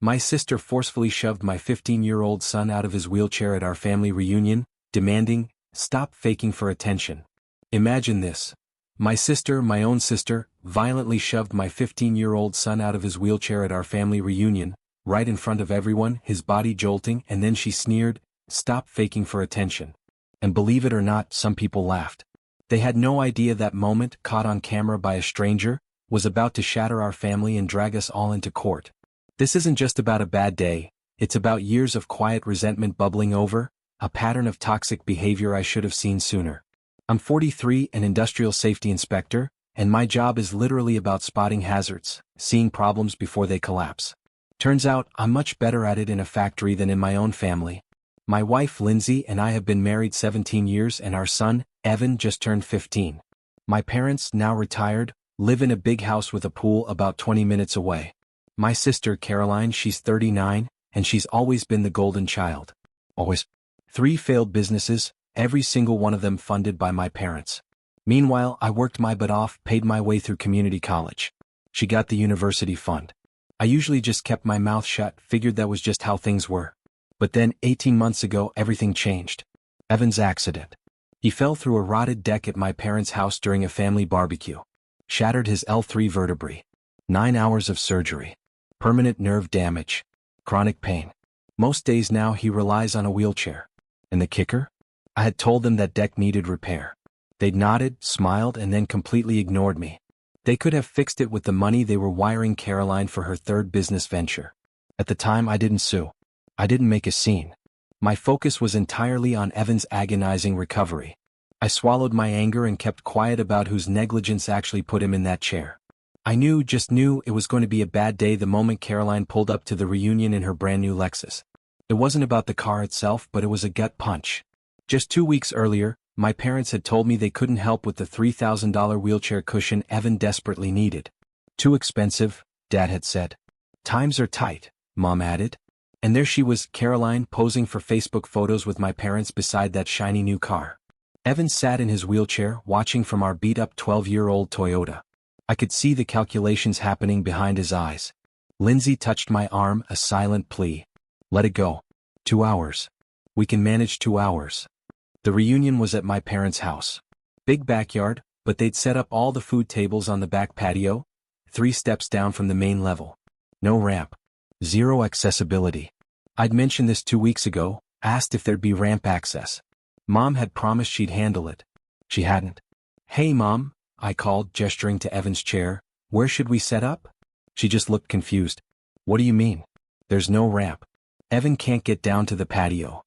My sister forcefully shoved my 15-year-old son out of his wheelchair at our family reunion, demanding, "Stop faking for attention." Imagine this. My sister, my own sister, violently shoved my 15-year-old son out of his wheelchair at our family reunion, right in front of everyone, his body jolting, and then she sneered, "Stop faking for attention." And believe it or not, some people laughed. They had no idea that moment, caught on camera by a stranger, was about to shatter our family and drag us all into court. This isn't just about a bad day, it's about years of quiet resentment bubbling over, a pattern of toxic behavior I should have seen sooner. I'm 43, an industrial safety inspector, and my job is literally about spotting hazards, seeing problems before they collapse. Turns out, I'm much better at it in a factory than in my own family. My wife Lindsay and I have been married 17 years and our son, Evan, just turned 15. My parents, now retired, live in a big house with a pool about 20 minutes away. My sister Caroline, she's 39, and she's always been the golden child. Always. 3 failed businesses, every single one of them funded by my parents. Meanwhile, I worked my butt off, paid my way through community college. She got the university fund. I usually just kept my mouth shut, figured that was just how things were. But then, 18 months ago, everything changed. Evan's accident. He fell through a rotted deck at my parents' house during a family barbecue. Shattered his L3 vertebrae. 9 hours of surgery. Permanent nerve damage. Chronic pain. Most days now he relies on a wheelchair. And the kicker? I had told them that deck needed repair. They'd nodded, smiled, and then completely ignored me. They could have fixed it with the money they were wiring Caroline for her 3rd business venture. At the time, I didn't sue. I didn't make a scene. My focus was entirely on Evan's agonizing recovery. I swallowed my anger and kept quiet about whose negligence actually put him in that chair. I just knew it was going to be a bad day the moment Caroline pulled up to the reunion in her brand new Lexus. It wasn't about the car itself, but it was a gut punch. Just 2 weeks earlier, my parents had told me they couldn't help with the $3,000 wheelchair cushion Evan desperately needed. Too expensive, Dad had said. Times are tight, Mom added. And there she was, Caroline, posing for Facebook photos with my parents beside that shiny new car. Evan sat in his wheelchair, watching from our beat-up 12-year-old Toyota. I could see the calculations happening behind his eyes. Lindsay touched my arm, a silent plea. Let it go. 2 hours. We can manage 2 hours. The reunion was at my parents' house. Big backyard, but they'd set up all the food tables on the back patio, 3 steps down from the main level. No ramp. Zero accessibility. I'd mentioned this 2 weeks ago, asked if there'd be ramp access. Mom had promised she'd handle it. She hadn't. Hey Mom, I called, gesturing to Evan's chair, where should we set up? She just looked confused. What do you mean? There's no ramp. Evan can't get down to the patio.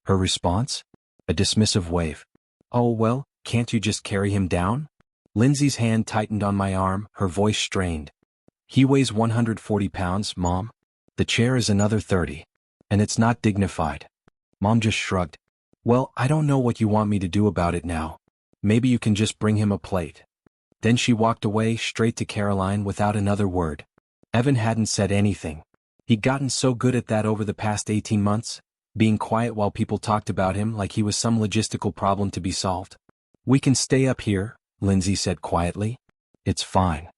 Her response? A dismissive wave. Oh well, can't you just carry him down? Lindsay's hand tightened on my arm, her voice strained. He weighs 140 pounds, Mom. The chair is another 30. And it's not dignified. Mom just shrugged. Well, I don't know what you want me to do about it now. Maybe you can just bring him a plate. Then she walked away, straight to Caroline, without another word. Evan hadn't said anything. He'd gotten so good at that over the past 18 months, being quiet while people talked about him like he was some logistical problem to be solved. We can stay up here, Lindsay said quietly. It's fine.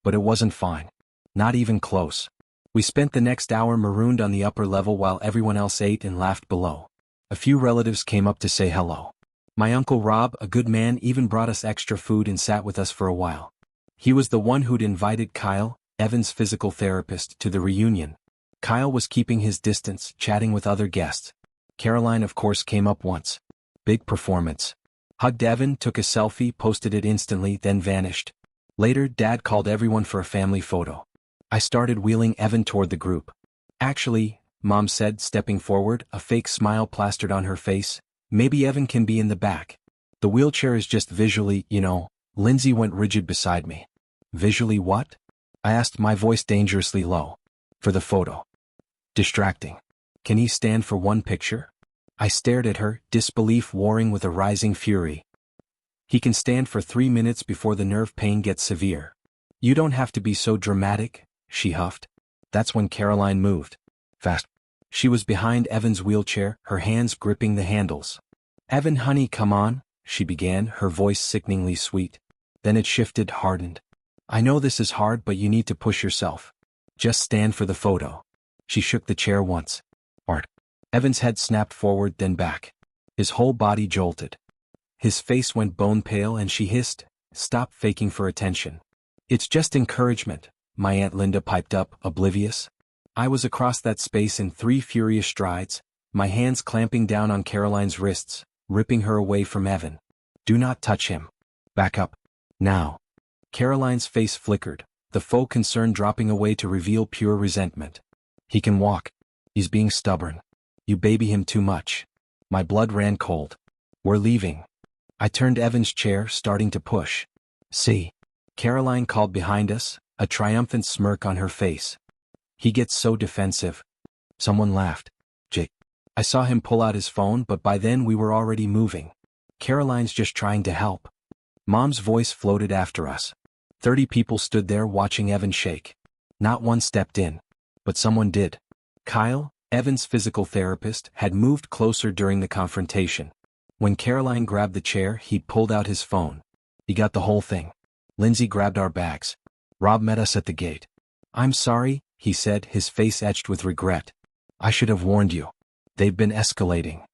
But it wasn't fine. Not even close. We spent the next hour marooned on the upper level while everyone else ate and laughed below. A few relatives came up to say hello. My Uncle Rob, a good man, even brought us extra food and sat with us for a while. He was the one who'd invited Kyle, Evan's physical therapist, to the reunion. Kyle was keeping his distance, chatting with other guests. Caroline, of course, came up once. Big performance. Hugged Evan, took a selfie, posted it instantly, then vanished. Later, Dad called everyone for a family photo. I started wheeling Evan toward the group. Actually, Mom said, stepping forward, a fake smile plastered on her face, maybe Evan can be in the back. The wheelchair is just visually, Lindsay went rigid beside me. Visually what? I asked, my voice dangerously low. For the photo. Distracting. Can he stand for one picture? I stared at her, disbelief warring with a rising fury. He can stand for 3 minutes before the nerve pain gets severe. You don't have to be so dramatic, she huffed. That's when Caroline moved. Fast. She was behind Evan's wheelchair, her hands gripping the handles. Evan, honey, come on, she began, her voice sickeningly sweet. Then it shifted, hardened. I know this is hard, but you need to push yourself. Just stand for the photo. She shook the chair once. Art. Evan's head snapped forward then back. His whole body jolted. His face went bone pale and she hissed, "Stop faking for attention." "It's just encouragement," my Aunt Linda piped up, oblivious. I was across that space in 3 furious strides, my hands clamping down on Caroline's wrists, ripping her away from Evan. "Do not touch him. Back up. Now." Caroline's face flickered, the faux concern dropping away to reveal pure resentment. "He can walk. He's being stubborn. You baby him too much." My blood ran cold. "We're leaving." I turned Evan's chair, starting to push. "See?" Caroline called behind us, a triumphant smirk on her face. "He gets so defensive." Someone laughed. "Jake." I saw him pull out his phone, but by then we were already moving. "Caroline's just trying to help." Mom's voice floated after us. 30 people stood there watching Evan shake. Not one stepped in. But someone did. Kyle, Evan's physical therapist, had moved closer during the confrontation. When Caroline grabbed the chair, he pulled out his phone. He got the whole thing. Lindsay grabbed our bags. Rob met us at the gate. "I'm sorry," he said, his face etched with regret. "I should have warned you. They've been escalating."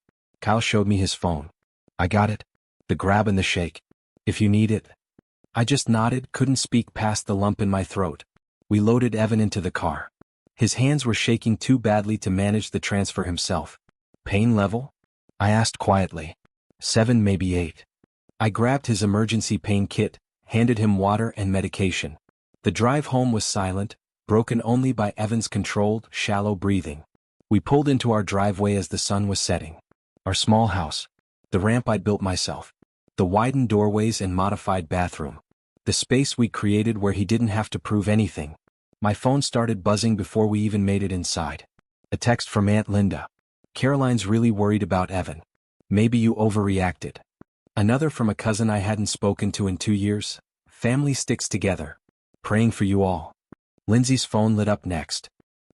Kyle showed me his phone. "I got it. The grab and the shake. If you need it." I just nodded, couldn't speak past the lump in my throat. We loaded Evan into the car. His hands were shaking too badly to manage the transfer himself. "Pain level?" I asked quietly. 7, maybe 8. I grabbed his emergency pain kit, handed him water and medication. The drive home was silent, broken only by Evan's controlled, shallow breathing. We pulled into our driveway as the sun was setting. Our small house. The ramp I'd built myself. The widened doorways and modified bathroom. The space we created where he didn't have to prove anything. My phone started buzzing before we even made it inside. A text from Aunt Linda. "Caroline's really worried about Evan. Maybe you overreacted." Another from a cousin I hadn't spoken to in 2 years. "Family sticks together. Praying for you all." Lindsay's phone lit up next.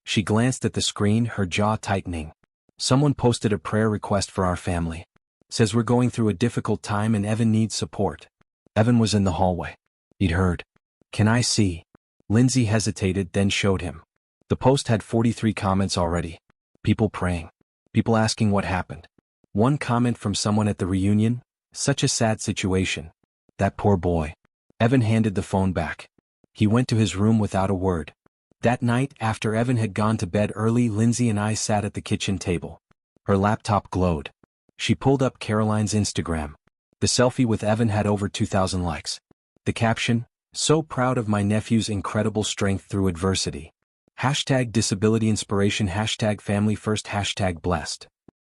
She glanced at the screen, her jaw tightening. Someone posted a prayer request for our family. "Says we're going through a difficult time and Evan needs support." Evan was in the hallway. He'd heard. "Can I see?" Lindsay hesitated, then showed him. The post had 43 comments already. People praying. People asking what happened. One comment from someone at the reunion, "Such a sad situation. That poor boy." Evan handed the phone back. He went to his room without a word. That night, after Evan had gone to bed early, Lindsay and I sat at the kitchen table. Her laptop glowed. She pulled up Caroline's Instagram. The selfie with Evan had over 2,000 likes. The caption, "So proud of my nephew's incredible strength through adversity. Hashtag disability inspiration, hashtag family first, hashtag blessed."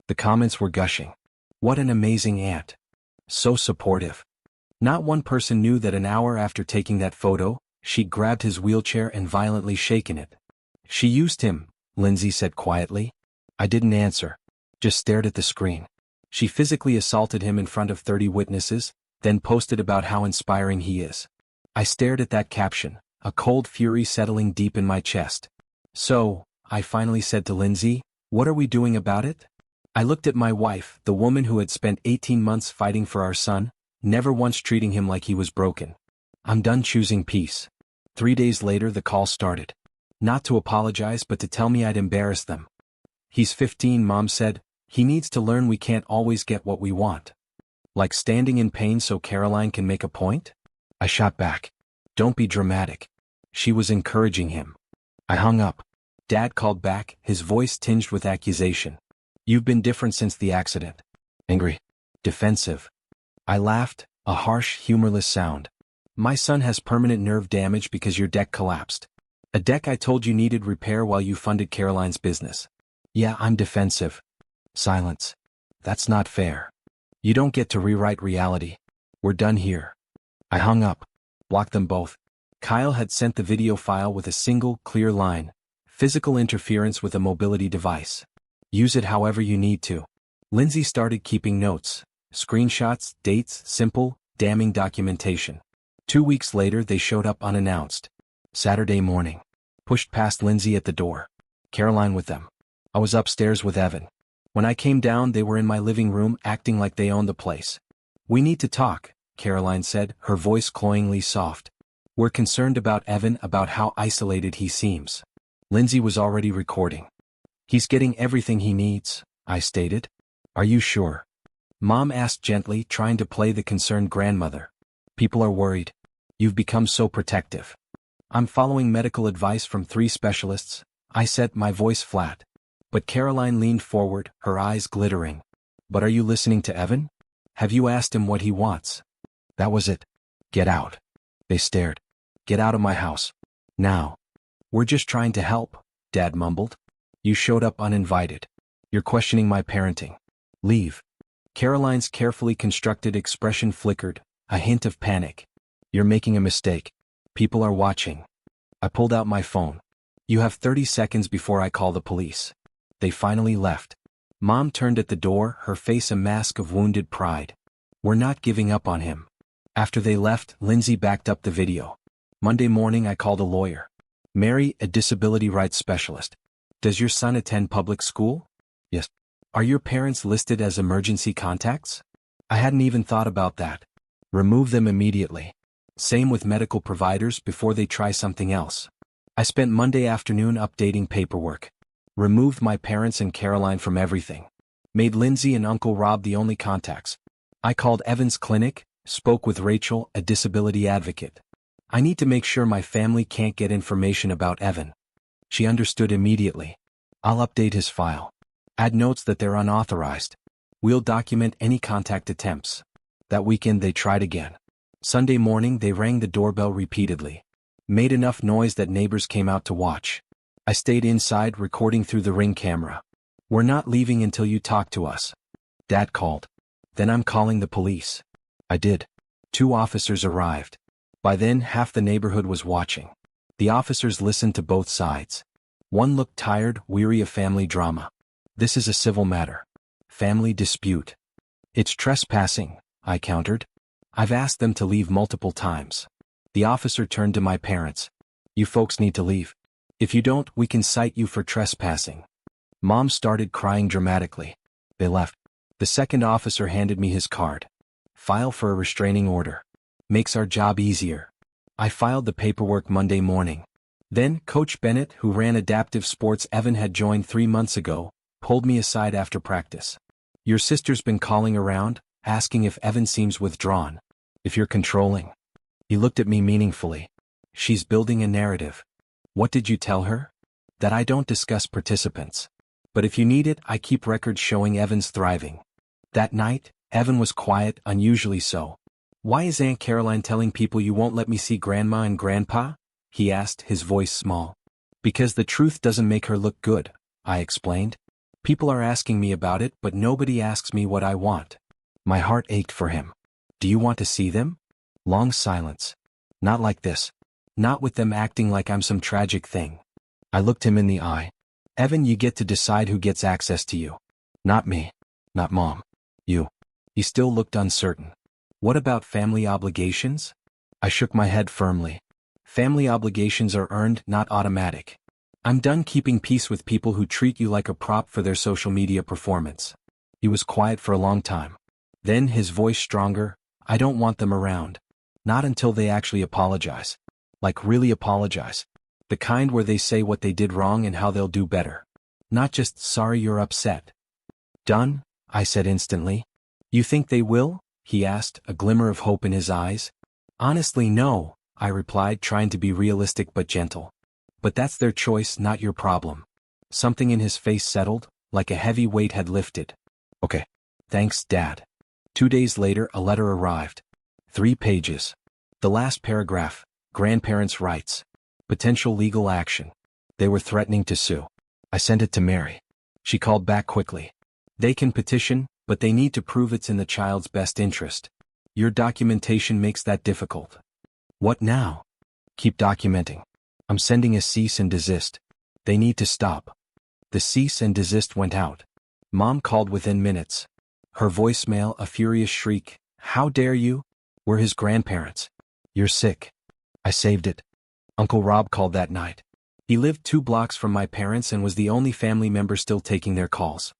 The comments were gushing. "What an amazing aunt. So supportive." Not one person knew that an hour after taking that photo, she'd grabbed his wheelchair and violently shaken it. "She used him," Lindsay said quietly. I didn't answer. Just stared at the screen. She physically assaulted him in front of 30 witnesses, then posted about how inspiring he is. I stared at that caption, a cold fury settling deep in my chest. "So," I finally said to Lindsay, "what are we doing about it?" I looked at my wife, the woman who had spent 18 months fighting for our son, never once treating him like he was broken. "I'm done choosing peace." 3 days later the call started. Not to apologize but to tell me I'd embarrassed them. "He's 15, Mom said. He needs to learn we can't always get what we want." Like standing in pain so Caroline can make a point? I shot back. "Don't be dramatic." She was encouraging him. I hung up. Dad called back, his voice tinged with accusation. "You've been different since the accident." Angry. Defensive. I laughed, a harsh, humorless sound. "My son has permanent nerve damage because your deck collapsed. A deck I told you needed repair while you funded Caroline's business." "Yeah, I'm defensive." Silence. "That's not fair. You don't get to rewrite reality. We're done here." I hung up. Blocked them both. Kyle had sent the video file with a single, clear line. "Physical interference with a mobility device. Use it however you need to." Lindsay started keeping notes. Screenshots, dates, simple, damning documentation. 2 weeks later they showed up unannounced. Saturday morning. Pushed past Lindsay at the door. Caroline with them. I was upstairs with Evan. When I came down they were in my living room acting like they owned the place. "We need to talk," Caroline said, her voice cloyingly soft. "We're concerned about Evan, about how isolated he seems." Lindsay was already recording. He's getting everything he needs, I stated. Are you sure? Mom asked gently, trying to play the concerned grandmother. People are worried. You've become so protective. I'm following medical advice from 3 specialists, I said, my voice flat. But Caroline leaned forward, her eyes glittering. But are you listening to Evan? Have you asked him what he wants? That was it. Get out. They stared. Get out of my house. Now. We're just trying to help, Dad mumbled. You showed up uninvited. You're questioning my parenting. Leave. Caroline's carefully constructed expression flickered, a hint of panic. You're making a mistake. People are watching. I pulled out my phone. You have 30 seconds before I call the police. They finally left. Mom turned at the door, her face a mask of wounded pride. We're not giving up on him. After they left, Lindsay backed up the video. Monday morning I called a lawyer. Mary, a disability rights specialist. Does your son attend public school? Yes. Are your parents listed as emergency contacts? I hadn't even thought about that. Remove them immediately. Same with medical providers before they try something else. I spent Monday afternoon updating paperwork. Removed my parents and Caroline from everything. Made Lindsay and Uncle Rob the only contacts. I called Evan's clinic, spoke with Rachel, a disability advocate. I need to make sure my family can't get information about Evan. She understood immediately. I'll update his file. Add notes that they're unauthorized. We'll document any contact attempts. That weekend they tried again. Sunday morning they rang the doorbell repeatedly. Made enough noise that neighbors came out to watch. I stayed inside recording through the Ring camera. We're not leaving until you talk to us. Dad called. Then I'm calling the police. I did. 2 officers arrived. By then half the neighborhood was watching. The officers listened to both sides. One looked tired, weary of family drama. This is a civil matter. Family dispute. It's trespassing, I countered. I've asked them to leave multiple times. The officer turned to my parents. You folks need to leave. If you don't, we can cite you for trespassing. Mom started crying dramatically. They left. The second officer handed me his card. File for a restraining order. Makes our job easier. I filed the paperwork Monday morning. Then, Coach Bennett, who ran adaptive sports Evan had joined 3 months ago, pulled me aside after practice. Your sister's been calling around, asking if Evan seems withdrawn. If you're controlling. He looked at me meaningfully. She's building a narrative. What did you tell her? That I don't discuss participants. But if you need it, I keep records showing Evan's thriving. That night, Evan was quiet, unusually so. Why is Aunt Caroline telling people you won't let me see Grandma and Grandpa? He asked, his voice small. Because the truth doesn't make her look good, I explained. People are asking me about it, but nobody asks me what I want. My heart ached for him. Do you want to see them? Long silence. Not like this. Not with them acting like I'm some tragic thing. I looked him in the eye. Evan, you get to decide who gets access to you. Not me. Not Mom. You. He still looked uncertain. What about family obligations? I shook my head firmly. Family obligations are earned, not automatic. I'm done keeping peace with people who treat you like a prop for their social media performance. He was quiet for a long time. Then, his voice stronger, I don't want them around. Not until they actually apologize. Like really apologize. The kind where they say what they did wrong and how they'll do better. Not just, sorry you're upset. Done? I said instantly. You think they will? He asked, a glimmer of hope in his eyes. Honestly, no, I replied, trying to be realistic but gentle. But that's their choice, not your problem. Something in his face settled, like a heavy weight had lifted. Okay. Thanks, Dad. 2 days later, a letter arrived. 3 pages. The last paragraph, grandparents' rights. Potential legal action. They were threatening to sue. I sent it to Mary. She called back quickly. They can petition, but they need to prove it's in the child's best interest. Your documentation makes that difficult. What now? Keep documenting. I'm sending a cease and desist. They need to stop. The cease and desist went out. Mom called within minutes. Her voicemail a furious shriek. How dare you? We're his grandparents. You're sick. I saved it. Uncle Rob called that night. He lived 2 blocks from my parents and was the only family member still taking their calls.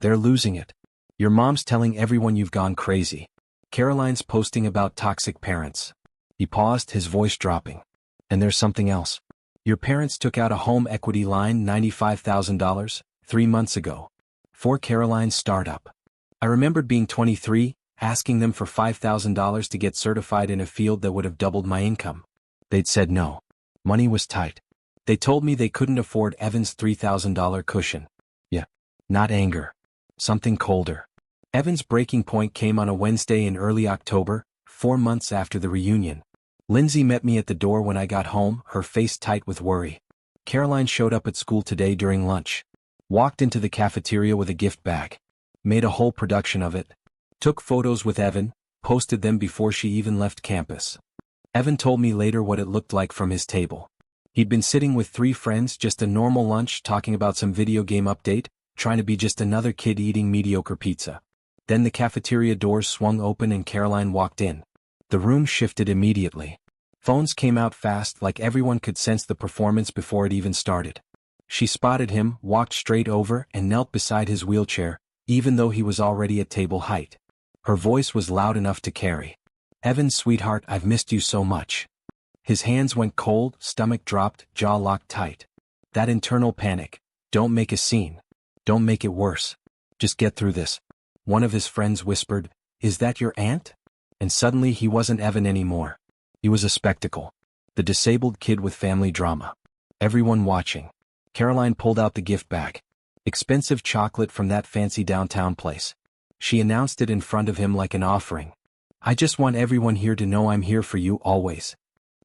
They're losing it. Your mom's telling everyone you've gone crazy. Caroline's posting about toxic parents. He paused, his voice dropping. And there's something else. Your parents took out a home equity line, $95,000, 3 months ago. For Caroline's startup. I remembered being 23, asking them for $5,000 to get certified in a field that would have doubled my income. They'd said no. Money was tight. They told me they couldn't afford Evan's $3,000 cushion. Yeah. Not anger. Something colder. Evan's breaking point came on a Wednesday in early October, 4 months after the reunion. Lindsay met me at the door when I got home, her face tight with worry. Caroline showed up at school today during lunch. Walked into the cafeteria with a gift bag. Made a whole production of it. Took photos with Evan, posted them before she even left campus. Evan told me later what it looked like from his table. He'd been sitting with 3 friends, just a normal lunch, talking about some video game update, trying to be just another kid eating mediocre pizza. Then the cafeteria doors swung open and Caroline walked in. The room shifted immediately. Phones came out fast, like everyone could sense the performance before it even started. She spotted him, walked straight over, and knelt beside his wheelchair, even though he was already at table height. Her voice was loud enough to carry. "Evan, sweetheart, I've missed you so much." His hands went cold, stomach dropped, jaw locked tight. That internal panic. Don't make a scene. Don't make it worse. Just get through this. One of his friends whispered, "Is that your aunt?" And suddenly he wasn't Evan anymore. He was a spectacle. The disabled kid with family drama. Everyone watching. Caroline pulled out the gift bag. Expensive chocolate from that fancy downtown place. She announced it in front of him like an offering. "I just want everyone here to know I'm here for you always."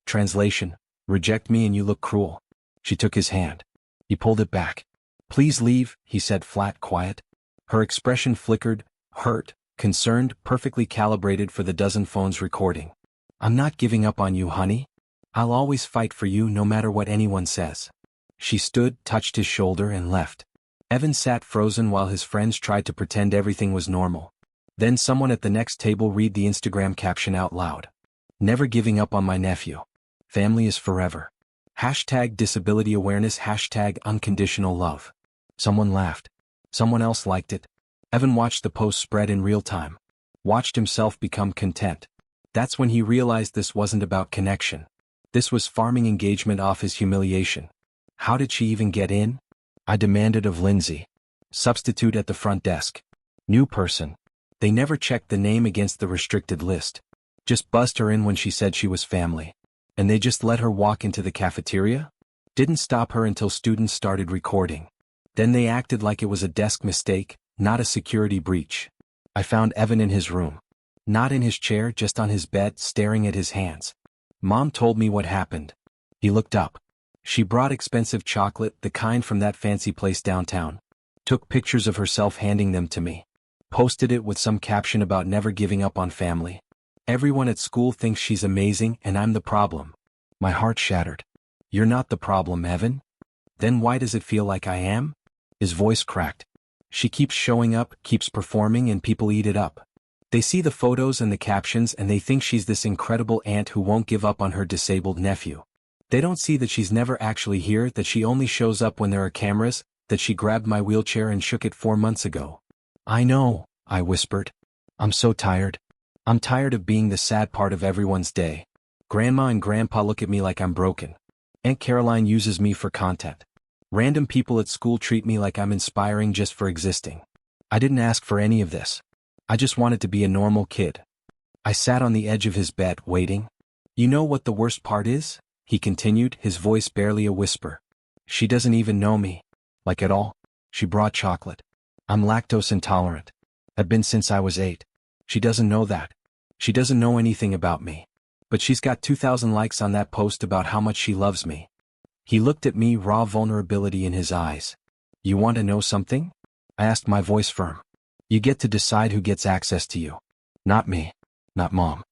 Translation: reject me and you look cruel. She took his hand. He pulled it back. "Please leave," he said, flat, quiet. Her expression flickered, hurt, concerned, perfectly calibrated for the dozen phones recording. "I'm not giving up on you, honey. I'll always fight for you no matter what anyone says." She stood, touched his shoulder, and left. Evan sat frozen while his friends tried to pretend everything was normal. Then someone at the next table read the Instagram caption out loud. "Never giving up on my nephew. Family is forever. Hashtag disability awareness, hashtag unconditional love." Someone laughed. Someone else liked it. Evan watched the post spread in real time. Watched himself become content. That's when he realized this wasn't about connection. This was farming engagement off his humiliation. How did she even get in? I demanded of Lindsay. Substitute at the front desk. New person. They never checked the name against the restricted list. Just buzzed her in when she said she was family. And they just let her walk into the cafeteria? Didn't stop her until students started recording. Then they acted like it was a desk mistake, not a security breach. I found Evan in his room. Not in his chair, just on his bed, staring at his hands. Mom told me what happened. He looked up. She brought expensive chocolate, the kind from that fancy place downtown. Took pictures of herself handing them to me. Posted it with some caption about never giving up on family. Everyone at school thinks she's amazing and I'm the problem. My heart shattered. "You're not the problem, Evan." "Then why does it feel like I am?" His voice cracked. "She keeps showing up, keeps performing, and people eat it up. They see the photos and the captions and they think she's this incredible aunt who won't give up on her disabled nephew. They don't see that she's never actually here, that she only shows up when there are cameras, that she grabbed my wheelchair and shook it 4 months ago." "I know," I whispered. "I'm so tired. I'm tired of being the sad part of everyone's day. Grandma and Grandpa look at me like I'm broken. Aunt Caroline uses me for content. Random people at school treat me like I'm inspiring just for existing. I didn't ask for any of this. I just wanted to be a normal kid." I sat on the edge of his bed, waiting. "You know what the worst part is?" he continued, his voice barely a whisper. "She doesn't even know me. Like at all. She brought chocolate. I'm lactose intolerant. I've been since I was 8. She doesn't know that. She doesn't know anything about me. But she's got 2,000 likes on that post about how much she loves me." He looked at me, raw vulnerability in his eyes. "You want to know something?" I asked, my voice firm. "You get to decide who gets access to you. Not me. Not Mom.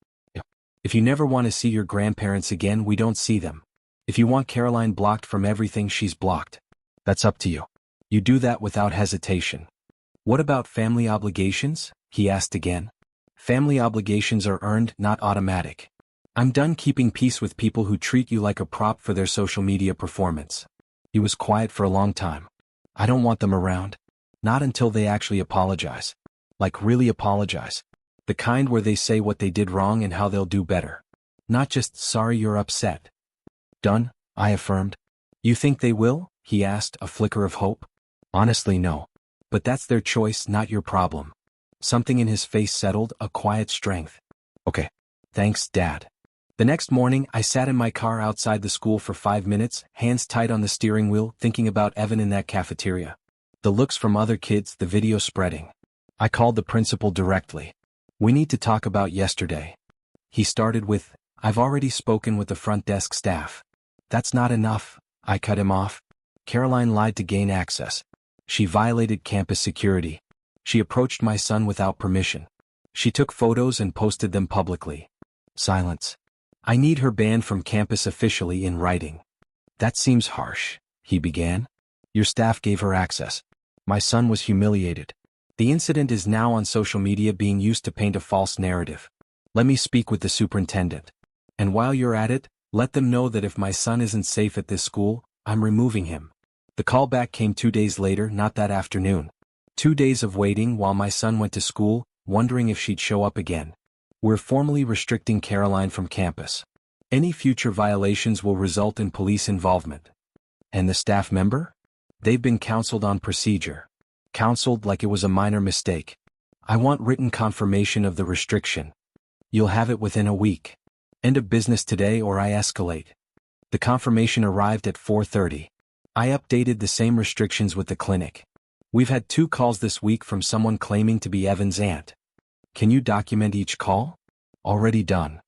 If you never want to see your grandparents again, we don't see them. If you want Caroline blocked from everything, she's blocked. That's up to you. You do that without hesitation." "What about family obligations?" he asked again. "Family obligations are earned, not automatic. I'm done keeping peace with people who treat you like a prop for their social media performance." He was quiet for a long time. "I don't want them around. Not until they actually apologize. Like really apologize. The kind where they say what they did wrong and how they'll do better. Not just, 'Sorry you're upset.'" "Done," I affirmed. "You think they will?" he asked, a flicker of hope. Honestly, no. But that's their choice, not your problem. Something in his face settled, a quiet strength. Okay. Thanks, Dad. The next morning, I sat in my car outside the school for 5 minutes, hands tight on the steering wheel, thinking about Evan in that cafeteria. The looks from other kids, the video spreading. I called the principal directly. We need to talk about yesterday. He started with, I've already spoken with the front desk staff. That's not enough, I cut him off. Caroline lied to gain access. She violated campus security. She approached my son without permission. She took photos and posted them publicly. Silence. I need her banned from campus officially in writing. That seems harsh, he began. Your staff gave her access. My son was humiliated. The incident is now on social media being used to paint a false narrative. Let me speak with the superintendent. And while you're at it, let them know that if my son isn't safe at this school, I'm removing him. The callback came 2 days later, not that afternoon. 2 days of waiting while my son went to school, wondering if she'd show up again. We're formally restricting Caroline from campus. Any future violations will result in police involvement. And the staff member? They've been counseled on procedure. Counseled like it was a minor mistake. I want written confirmation of the restriction. You'll have it within a week. End of business today or I escalate. The confirmation arrived at 4:30. I updated the same restrictions with the clinic. We've had 2 calls this week from someone claiming to be Evan's aunt. Can you document each call? Already done.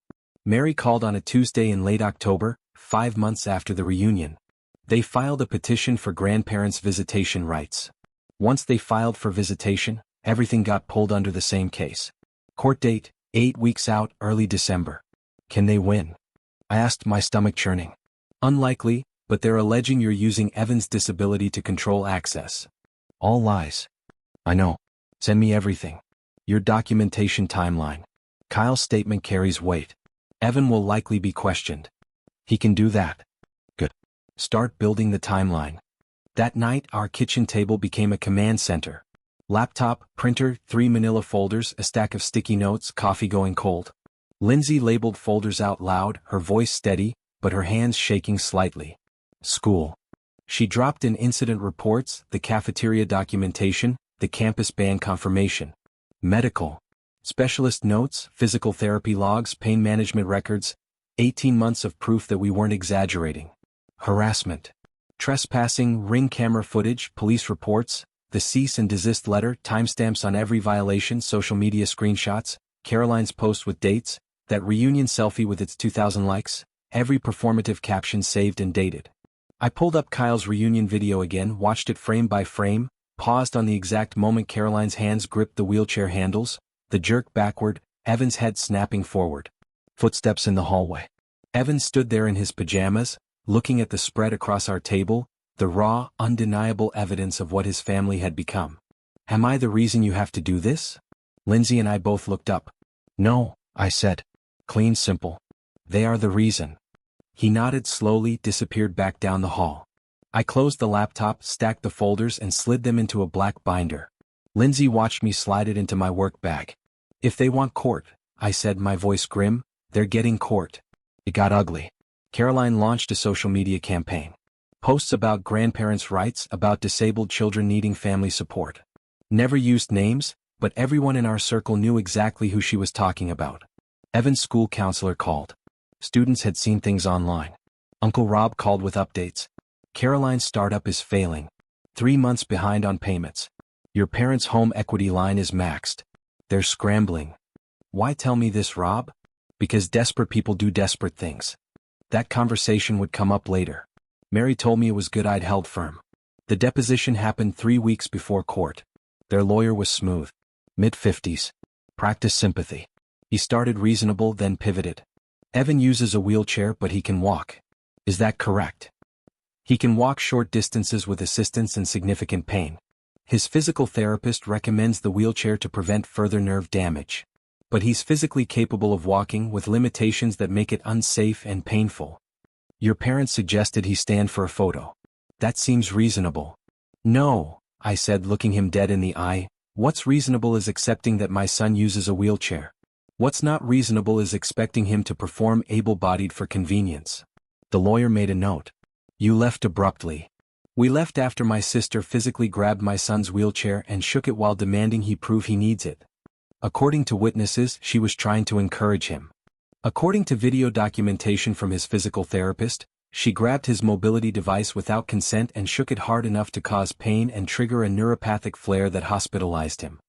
Mary called on a Tuesday in late October, 5 months after the reunion. They filed a petition for grandparents' visitation rights. Once they filed for visitation, everything got pulled under the same case. Court date, 8 weeks out, early December. Can they win? I asked, my stomach churning. Unlikely, but they're alleging you're using Evan's disability to control access. All lies. I know. Send me everything. Your documentation timeline. Kyle's statement carries weight. Evan will likely be questioned. He can do that. Good. Start building the timeline. That night, our kitchen table became a command center. Laptop, printer, 3 manila folders, a stack of sticky notes, coffee going cold. Lindsay labeled folders out loud, her voice steady, but her hands shaking slightly. School. She dropped in incident reports, the cafeteria documentation, the campus ban confirmation. Medical. Specialist notes, physical therapy logs, pain management records. 18 months of proof that we weren't exaggerating. Harassment. Trespassing, ring camera footage, police reports, the cease and desist letter, timestamps on every violation, social media screenshots, Caroline's post with dates, that reunion selfie with its 2,000 likes, every performative caption saved and dated. I pulled up Kyle's reunion video again, watched it frame by frame, paused on the exact moment Caroline's hands gripped the wheelchair handles, the jerk backward, Evan's head snapping forward. Footsteps in the hallway. Evan stood there in his pajamas, looking at the spread across our table, the raw, undeniable evidence of what his family had become. Am I the reason you have to do this? Lindsay and I both looked up. No, I said. Clean, simple. They are the reason. He nodded slowly, disappeared back down the hall. I closed the laptop, stacked the folders and slid them into a black binder. Lindsay watched me slide it into my work bag. If they want court, I said, my voice grim, they're getting court. It got ugly. Caroline launched a social media campaign. Posts about grandparents' rights, about disabled children needing family support. Never used names, but everyone in our circle knew exactly who she was talking about. Evan's school counselor called. Students had seen things online. Uncle Rob called with updates. Caroline's startup is failing. 3 months behind on payments. Your parents' home equity line is maxed. They're scrambling. Why tell me this, Rob? Because desperate people do desperate things. That conversation would come up later. Mary told me it was good I'd held firm. The deposition happened 3 weeks before court. Their lawyer was smooth. Mid-50s. Practiced sympathy. He started reasonable, then pivoted. Evan uses a wheelchair, but he can walk. Is that correct? He can walk short distances with assistance and significant pain. His physical therapist recommends the wheelchair to prevent further nerve damage. But he's physically capable of walking with limitations that make it unsafe and painful. Your parents suggested he stand for a photo. That seems reasonable. No, I said, looking him dead in the eye. What's reasonable is accepting that my son uses a wheelchair. What's not reasonable is expecting him to perform able-bodied for convenience. The lawyer made a note. You left abruptly. We left after my sister physically grabbed my son's wheelchair and shook it while demanding he prove he needs it. According to witnesses, she was trying to encourage him. According to video documentation from his physical therapist, she grabbed his mobility device without consent and shook it hard enough to cause pain and trigger a neuropathic flare that hospitalized him.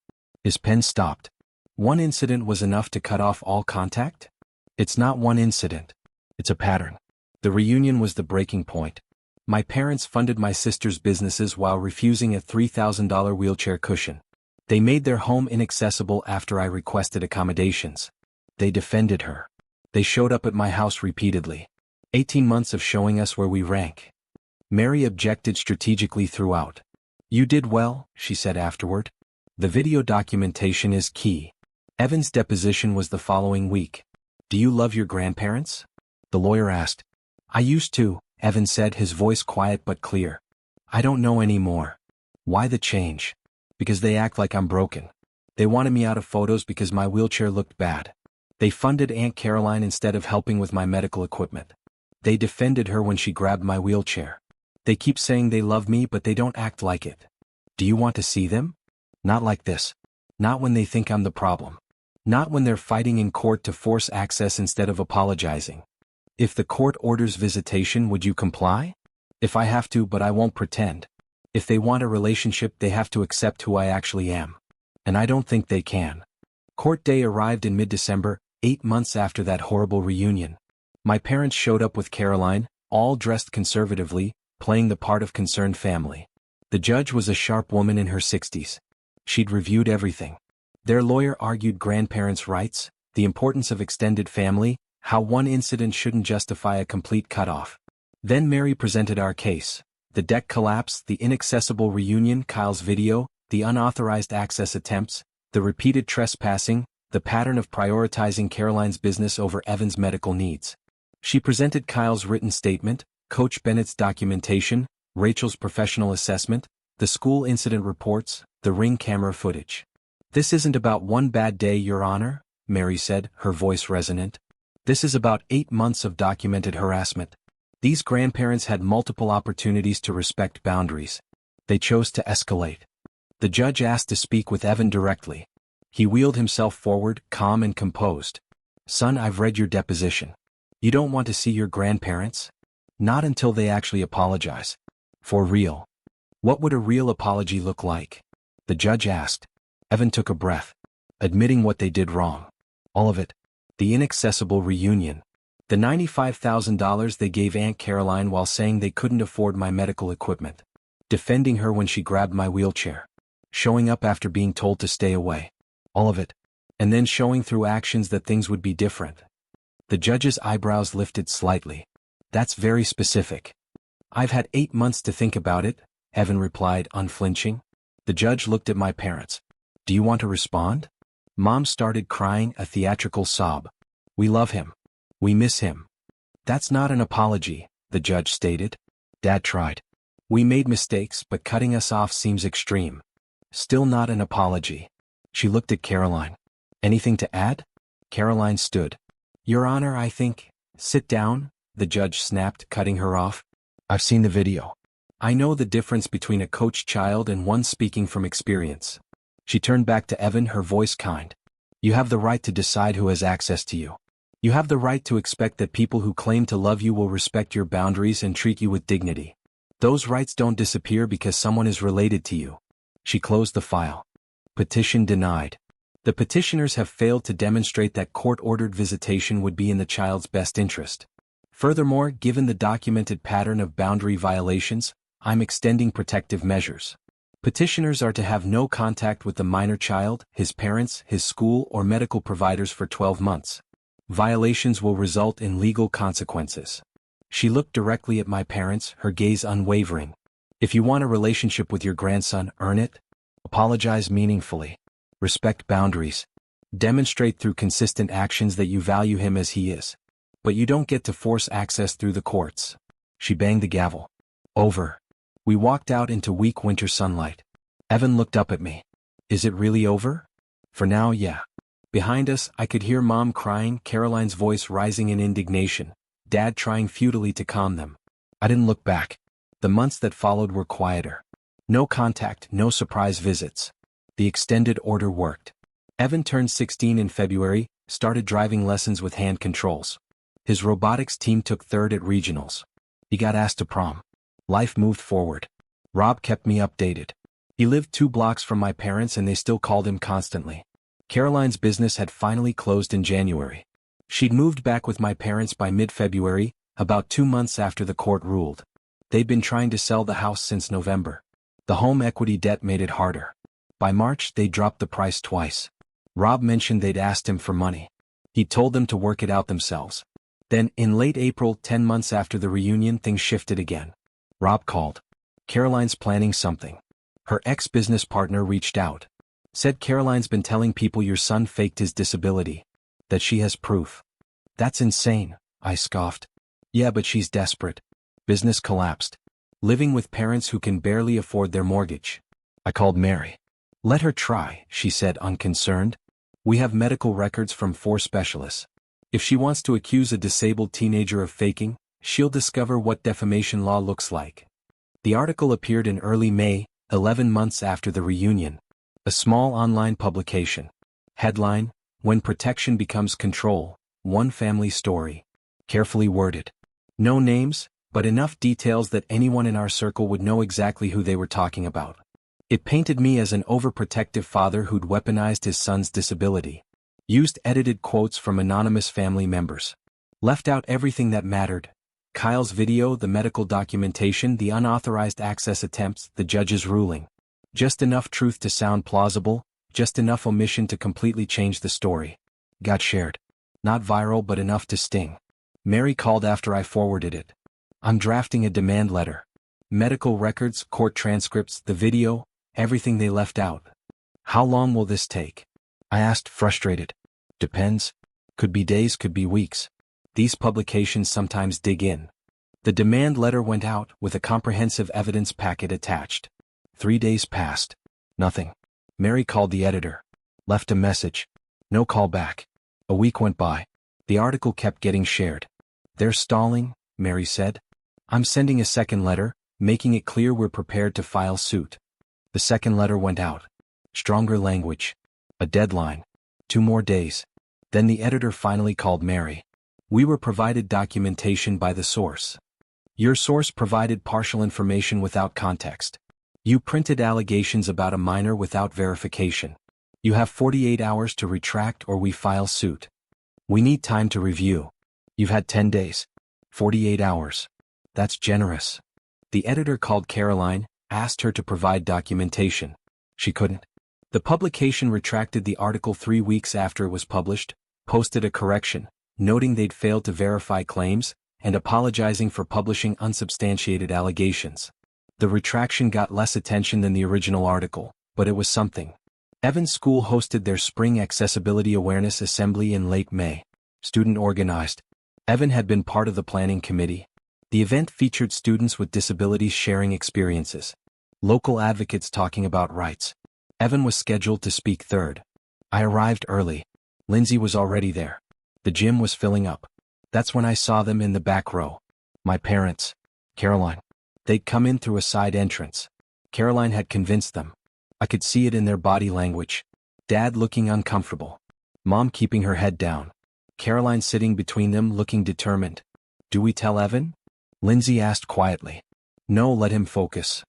His pen stopped. One incident was enough to cut off all contact? It's not one incident. It's a pattern. The reunion was the breaking point. My parents funded my sister's businesses while refusing a $3,000 wheelchair cushion. They made their home inaccessible after I requested accommodations. They defended her. They showed up at my house repeatedly. 18 months of showing us where we rank. Mary objected strategically throughout. You did well, she said afterward. The video documentation is key. Evan's deposition was the following week. Do you love your grandparents? The lawyer asked. I used to, Evan said, his voice quiet but clear. I don't know anymore. Why the change? Because they act like I'm broken. They wanted me out of photos because my wheelchair looked bad. They funded Aunt Caroline instead of helping with my medical equipment. They defended her when she grabbed my wheelchair. They keep saying they love me but they don't act like it. Do you want to see them? Not like this. Not when they think I'm the problem. Not when they're fighting in court to force access instead of apologizing. If the court orders visitation, would you comply? If I have to, but I won't pretend. If they want a relationship, they have to accept who I actually am. And I don't think they can. Court day arrived in mid-December, 8 months after that horrible reunion. My parents showed up with Caroline, all dressed conservatively, playing the part of concerned family. The judge was a sharp woman in her 60s. She'd reviewed everything. Their lawyer argued grandparents' rights, the importance of extended family, how one incident shouldn't justify a complete cutoff. Then Mary presented our case. The deck collapse, the inaccessible reunion, Kyle's video, the unauthorized access attempts, the repeated trespassing, the pattern of prioritizing Caroline's business over Evan's medical needs. She presented Kyle's written statement, Coach Bennett's documentation, Rachel's professional assessment, the school incident reports, the ring camera footage. This isn't about one bad day, Your Honor, Mary said, her voice resonant. This is about 8 months of documented harassment. These grandparents had multiple opportunities to respect boundaries. They chose to escalate. The judge asked to speak with Evan directly. He wheeled himself forward, calm and composed. Son, I've read your deposition. You don't want to see your grandparents? Not until they actually apologize. For real. What would a real apology look like? The judge asked. Evan took a breath. Admitting what they did wrong. All of it. The inaccessible reunion. The $95,000 they gave Aunt Caroline while saying they couldn't afford my medical equipment. Defending her when she grabbed my wheelchair. Showing up after being told to stay away. All of it. And then showing through actions that things would be different. The judge's eyebrows lifted slightly. That's very specific. I've had 8 months to think about it, Evan replied, unflinching. The judge looked at my parents. Do you want to respond? Mom started crying, a theatrical sob. We love him. We miss him. That's not an apology, the judge stated. Dad tried. We made mistakes, but cutting us off seems extreme. Still not an apology. She looked at Caroline. Anything to add? Caroline stood. Your Honor, I think. Sit down, the judge snapped, cutting her off. I've seen the video. I know the difference between a coached child and one speaking from experience. She turned back to Evan, her voice kind. You have the right to decide who has access to you. You have the right to expect that people who claim to love you will respect your boundaries and treat you with dignity. Those rights don't disappear because someone is related to you. She closed the file. Petition denied. The petitioners have failed to demonstrate that court-ordered visitation would be in the child's best interest. Furthermore, given the documented pattern of boundary violations, I'm extending protective measures. Petitioners are to have no contact with the minor child, his parents, his school, or medical providers for 12 months. Violations will result in legal consequences. She looked directly at my parents, her gaze unwavering. If you want a relationship with your grandson, earn it. Apologize meaningfully. Respect boundaries. Demonstrate through consistent actions that you value him as he is. But you don't get to force access through the courts. She banged the gavel. Over. We walked out into weak winter sunlight. Evan looked up at me. Is it really over? For now, yeah. Behind us, I could hear Mom crying, Caroline's voice rising in indignation, Dad trying futilely to calm them. I didn't look back. The months that followed were quieter. No contact, no surprise visits. The extended order worked. Evan turned 16 in February, started driving lessons with hand controls. His robotics team took third at regionals. He got asked to prom. Life moved forward. Rob kept me updated. He lived 2 blocks from my parents and they still called him constantly. Caroline's business had finally closed in January. She'd moved back with my parents by mid-February, about 2 months after the court ruled. They'd been trying to sell the house since November. The home equity debt made it harder. By March, they dropped the price twice. Rob mentioned they'd asked him for money. He told them to work it out themselves. Then, in late April, 10 months after the reunion, things shifted again. Rob called. Caroline's planning something. Her ex-business partner reached out. Said Caroline's been telling people your son faked his disability. That she has proof. That's insane, I scoffed. Yeah, but she's desperate. Business collapsed. Living with parents who can barely afford their mortgage. I called Mary. Let her try, she said unconcerned. We have medical records from 4 specialists. If she wants to accuse a disabled teenager of faking, she'll discover what defamation law looks like. The article appeared in early May, 11 months after the reunion. A small online publication. Headline: When Protection Becomes Control, One Family Story. Carefully worded. No names, but enough details that anyone in our circle would know exactly who they were talking about. It painted me as an overprotective father who'd weaponized his son's disability. Used edited quotes from anonymous family members. Left out everything that mattered. Kyle's video, the medical documentation, the unauthorized access attempts, the judge's ruling. Just enough truth to sound plausible, just enough omission to completely change the story. Got shared. Not viral but enough to sting. Mary called after I forwarded it. I'm drafting a demand letter. Medical records, court transcripts, the video, everything they left out. How long will this take? I asked, frustrated. Depends. Could be days, could be weeks. These publications sometimes dig in. The demand letter went out with a comprehensive evidence packet attached. 3 days passed. Nothing. Mary called the editor. Left a message. No call back. A week went by. The article kept getting shared. They're stalling, Mary said. I'm sending a second letter, making it clear we're prepared to file suit. The second letter went out. Stronger language. A deadline. 2 more days. Then the editor finally called Mary. We were provided documentation by the source. Your source provided partial information without context. You printed allegations about a minor without verification. You have 48 hours to retract or we file suit. We need time to review. You've had 10 days. 48 hours. That's generous. The editor called Caroline, asked her to provide documentation. She couldn't. The publication retracted the article 3 weeks after it was published, posted a correction, noting they'd failed to verify claims, and apologizing for publishing unsubstantiated allegations. The retraction got less attention than the original article, but it was something. Evan's school hosted their Spring Accessibility Awareness Assembly in late May. Student organized. Evan had been part of the planning committee. The event featured students with disabilities sharing experiences. Local advocates talking about rights. Evan was scheduled to speak third. I arrived early. Lindsay was already there. The gym was filling up. That's when I saw them in the back row. My parents. Caroline. They'd come in through a side entrance. Caroline had convinced them. I could see it in their body language. Dad looking uncomfortable. Mom keeping her head down. Caroline sitting between them looking determined. Do we tell Evan? Lindsay asked quietly. No, let him focus.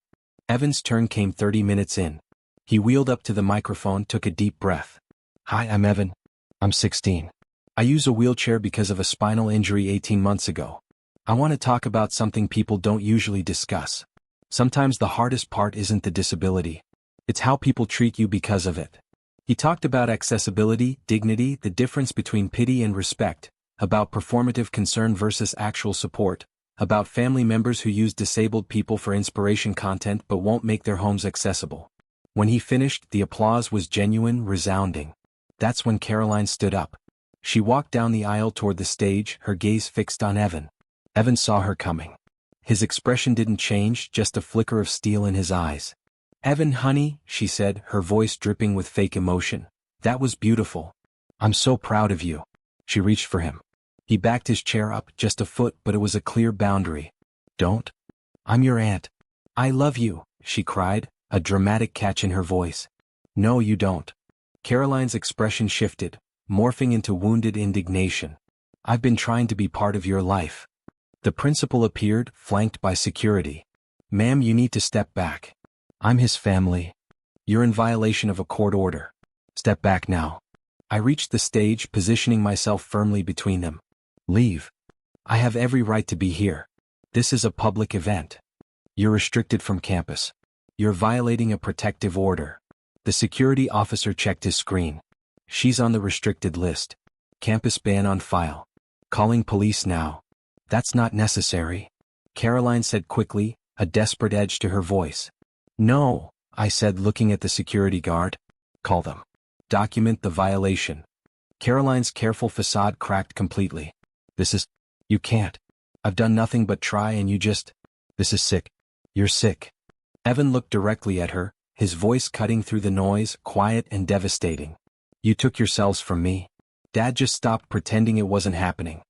Evan's turn came 30 minutes in. He wheeled up to the microphone, took a deep breath. Hi, I'm Evan. I'm 16. I use a wheelchair because of a spinal injury 18 months ago. I want to talk about something people don't usually discuss. Sometimes the hardest part isn't the disability. It's how people treat you because of it. He talked about accessibility, dignity, the difference between pity and respect, about performative concern versus actual support, about family members who use disabled people for inspiration content but won't make their homes accessible. When he finished, the applause was genuine, resounding. That's when Caroline stood up. She walked down the aisle toward the stage, her gaze fixed on Evan. Evan saw her coming. His expression didn't change, just a flicker of steel in his eyes. Evan, honey, she said, her voice dripping with fake emotion. That was beautiful. I'm so proud of you. She reached for him. He backed his chair up just a foot, but it was a clear boundary. Don't. I'm your aunt. I love you, she cried, a dramatic catch in her voice. No, you don't. Caroline's expression shifted, morphing into wounded indignation. I've been trying to be part of your life. The principal appeared, flanked by security. Ma'am, you need to step back. I'm his family. You're in violation of a court order. Step back now. I reached the stage, positioning myself firmly between them. Leave. I have every right to be here. This is a public event. You're restricted from campus. You're violating a protective order. The security officer checked his screen. She's on the restricted list. Campus ban on file. Calling police now. That's not necessary, Caroline said quickly, a desperate edge to her voice. No, I said, looking at the security guard. Call them. Document the violation. Caroline's careful facade cracked completely. You can't. I've done nothing but try and you just. This is sick. You're sick. Evan looked directly at her, his voice cutting through the noise, quiet and devastating. You took yourselves from me. Dad just stopped pretending it wasn't happening.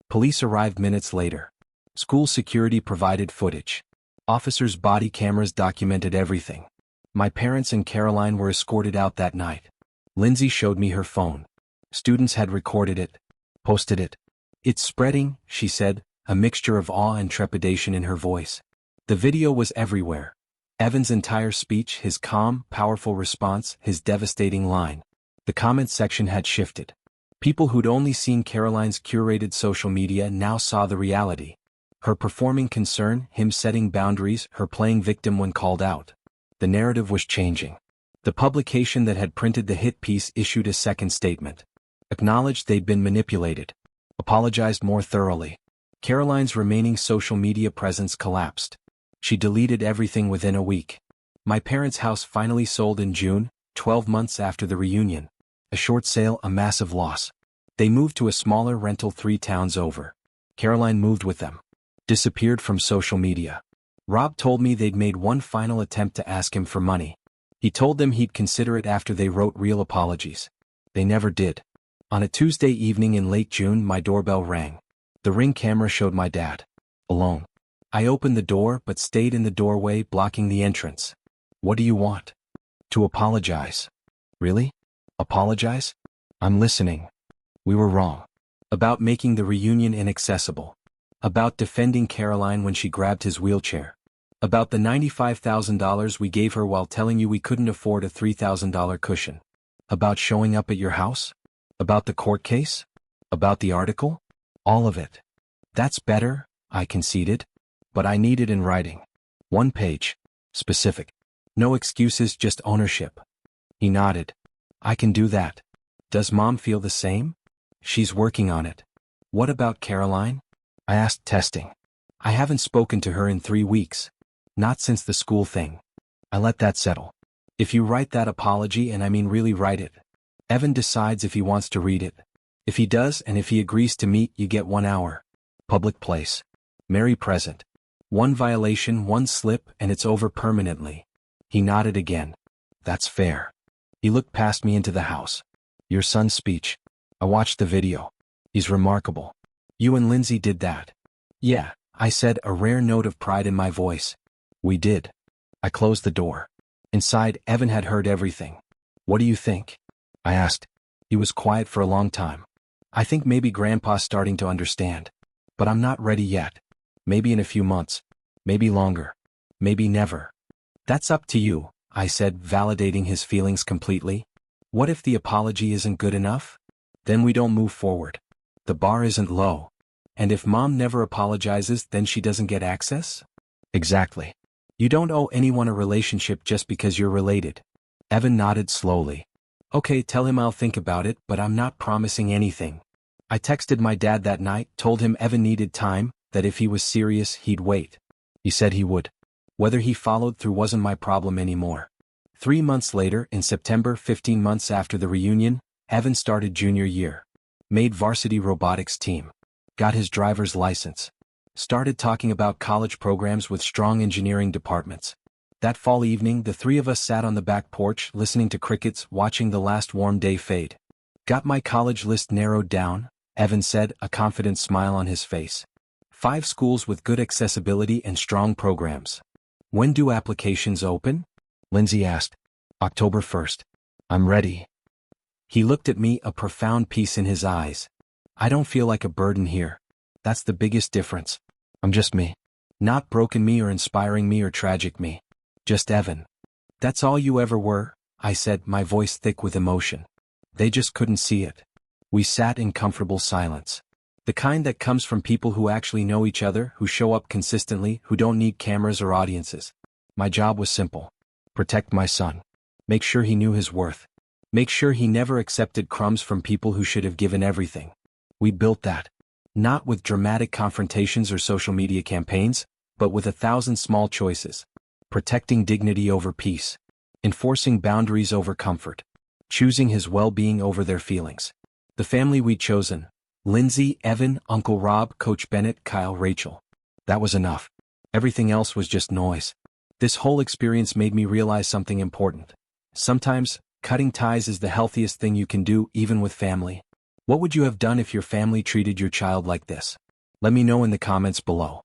Police arrived minutes later. School security provided footage. Officers' body cameras documented everything. My parents and Caroline were escorted out that night. Lindsay showed me her phone. Students had recorded it, posted it. It's spreading, she said, a mixture of awe and trepidation in her voice. The video was everywhere. Evan's entire speech, his calm, powerful response, his devastating line. The comment section had shifted. People who'd only seen Caroline's curated social media now saw the reality. Her performing concern, him setting boundaries, her playing victim when called out. The narrative was changing. The publication that had printed the hit piece issued a second statement. Acknowledged they'd been manipulated. Apologized more thoroughly. Caroline's remaining social media presence collapsed. She deleted everything within a week. My parents' house finally sold in June, 12 months after the reunion. A short sale, a massive loss. They moved to a smaller rental 3 towns over. Caroline moved with them. Disappeared from social media. Rob told me they'd made one final attempt to ask him for money. He told them he'd consider it after they wrote real apologies. They never did. On a Tuesday evening in late June, my doorbell rang. The Ring camera showed my dad. Alone. I opened the door but stayed in the doorway, blocking the entrance. What do you want? To apologize. Really? Apologize? I'm listening. We were wrong. About making the reunion inaccessible. About defending Caroline when she grabbed his wheelchair. About the $95,000 we gave her while telling you we couldn't afford a $3,000 cushion. About showing up at your house? About the court case? About the article? All of it. That's better, I conceded. But I need it in writing. 1 page. Specific. No excuses, just ownership. He nodded. I can do that. Does Mom feel the same? She's working on it. What about Caroline? I asked, testing. I haven't spoken to her in 3 weeks. Not since the school thing. I let that settle. If you write that apology, and I mean really write it, Evan decides if he wants to read it. If he does, and if he agrees to meet, you get 1 hour. Public place. Mary present. 1 violation, 1 slip, and it's over permanently. He nodded again. That's fair. He looked past me into the house. Your son's speech. I watched the video. He's remarkable. You and Lindsay did that. Yeah, I said, a rare note of pride in my voice. We did. I closed the door. Inside, Evan had heard everything. What do you think? I asked. He was quiet for a long time. I think maybe Grandpa's starting to understand. But I'm not ready yet. Maybe in a few months. Maybe longer. Maybe never. That's up to you, I said, validating his feelings completely. What if the apology isn't good enough? Then we don't move forward. The bar isn't low. And if Mom never apologizes, then she doesn't get access? Exactly. You don't owe anyone a relationship just because you're related. Evan nodded slowly. Okay, tell him I'll think about it, but I'm not promising anything. I texted my dad that night, told him Evan needed time, that if he was serious, he'd wait. He said he would. Whether he followed through wasn't my problem anymore. 3 months later, in September, 15 months after the reunion, Evan started junior year. Made varsity robotics team. Got his driver's license. Started talking about college programs with strong engineering departments. That fall evening, the 3 of us sat on the back porch, listening to crickets, watching the last warm day fade. Got my college list narrowed down, Evan said, a confident smile on his face. 5 schools with good accessibility and strong programs. When do applications open? Lindsay asked. October 1st. I'm ready. He looked at me, a profound peace in his eyes. I don't feel like a burden here. That's the biggest difference. I'm just me. Not broken me or inspiring me or tragic me. Just Evan. That's all you ever were, I said, my voice thick with emotion. They just couldn't see it. We sat in comfortable silence. The kind that comes from people who actually know each other, who show up consistently, who don't need cameras or audiences. My job was simple. Protect my son. Make sure he knew his worth. Make sure he never accepted crumbs from people who should have given everything. We built that. Not with dramatic confrontations or social media campaigns, but with 1,000 small choices. Protecting dignity over peace. Enforcing boundaries over comfort. Choosing his well-being over their feelings. The family we'd chosen. Lindsay, Evan, Uncle Rob, Coach Bennett, Kyle, Rachel. That was enough. Everything else was just noise. This whole experience made me realize something important. Sometimes, cutting ties is the healthiest thing you can do, even with family. What would you have done if your family treated your child like this? Let me know in the comments below.